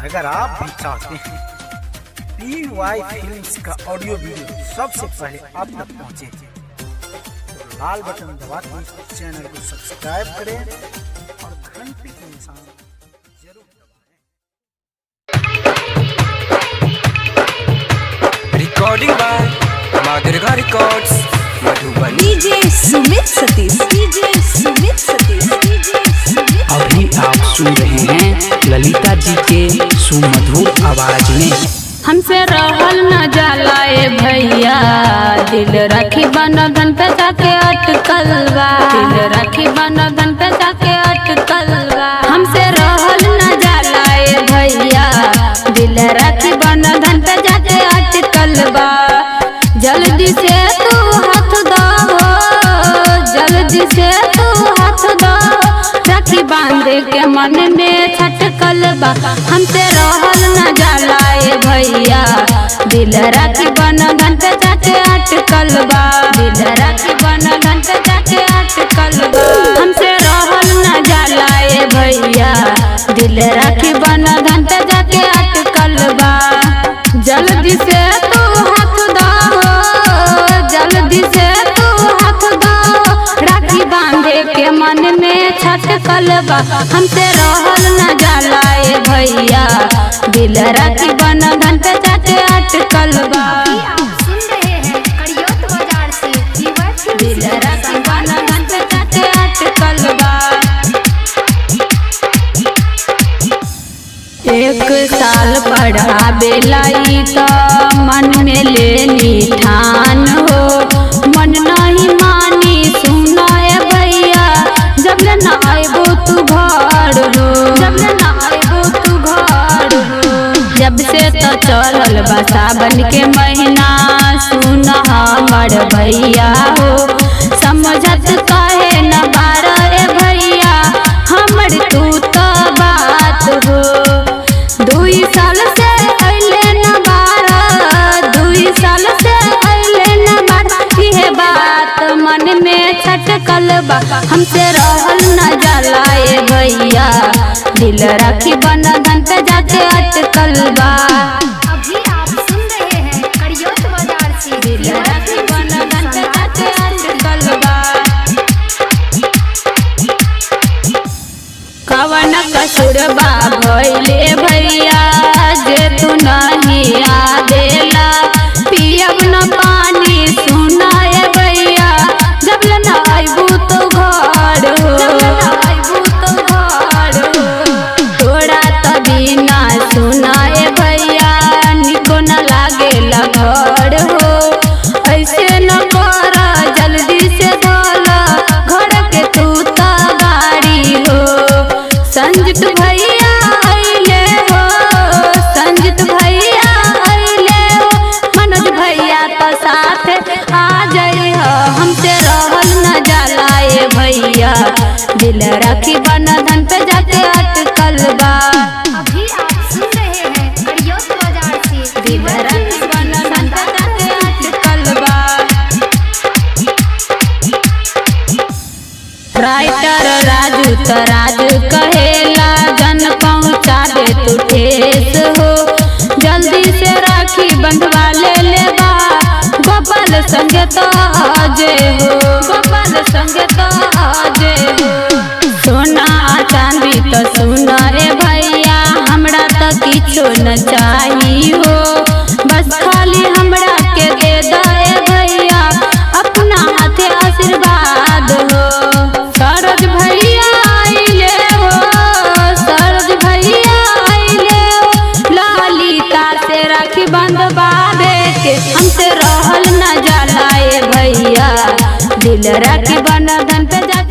अगर आप भी चाहते हैं PY फिल्म्स का ऑडियो वीडियो सबसे पहले आप तक पहुंचे, तो लाल बटन दबा के चैनल को सब्सक्राइब करें और घंटी के निशान जरूर दबाएं। रिकॉर्डिंग बाय माँ Durga records Madhubani. DJ Sumit Satish, DJ Sumit Satish, DJ Sumit. अभी आप सुन रहे हैं ललिता जी के सुमधुर आवाज में। हमसे रहल न जाला ए भैया, दिल राखी बंधन पे जाके अटकल बा, दिल राखी बंधन पे जाके अटकल बा। हमसे रहल न जाला ए भैया, दिल राखी बंधन पे जाके अटकल बा। जल्दी से तू हाथ दो, जल्दी से तू हाथ दो, राखी बांधे के मन में छटकल बा। हमसे रहल न जाला ए भैया, दिल राखी बंधन पे जाके अटकल बा, दिल राखी बंधन पे जाके अटकल बा। हमसे रहल न जाला ए भैया, दिल राखी बंधन पे जाके अटकल बा। जल्दी से तू हाथ दो, जल्दी से तू हाथ दो, राखी बांधे के मन में छटकल बा। हमसे रहल न जाला ए भैया, दिल राखी बंधन पे जाके अटकल बा। आप सुन रहे हैं करियोत बाजार से दिल राखी बंधन पे जाके अटकल बा। एक साल पढ़ावे लाई तो मन में लेनी ठान हो, मन नहीं मानी सुना ए भैया, जब ले ना आइबो तू घर हो, जब ले ना आइबो तू घर हो। जब से तो चलल बा सावन के महीना, सुन हमर भैया हो, समझत काहे न बारा ए भैया, हमर तू तो बात हो। 2 साल से अइले न बारा, 2 साल से अइले न बारा, ये बात मन में छटकल बा। हमसे रहल न जाला ए भैया, दिल राखी बंधन पे जाके अटकल बा। अभी आप सुन रहे हैं करियोत बाजार से दिल राखी बंधन पे जाके अटकल बा। कवन कसूर बा भइले भैया, जे तू नहीं आदेला, पियब न पानी सुना ए भैया, जब ले न आइबू तो घर हो, जब ले न आइबू तो घर हो। तोरा त बिना सुना ए भैया, निको न लागेला घर हो। ऐसे न कर, जल्दी से धोल घर के तू त गाड़ी हो। संजित भैया अइले हो, संजित भैया अइले हो, मनोज भैया तो साथ आ जाई हो। हमसे रहल न जाला ए भैया, दिल राखी बंधन पे जाके अटकल बा। अभी आप सुन रहे हैं करियोत बाजार से दिल राखी बंधन पे जाके अटकल बा। राइटर राजू तो राजू कहेला, जन पहुँचा दे तू ठेस हो, जल्दी से राखी बंधवा ले बा। गोपाल संगे तो अजय हो, गोपाल संगे तो अजय हो। सोना चांदी तो सुना ए भैया, हमरा तो किछो न चाही हो, बस खाली हमरा के दे दे ए भैया, अपना हाथे आशीर्वाद हो। सरोज भैया आइले हो, सरोज भैया आइले हो, ललिता से राखी बंधवावे के। हमसे रहल न जाला ए भैया, दिल राखी बंधन पे जा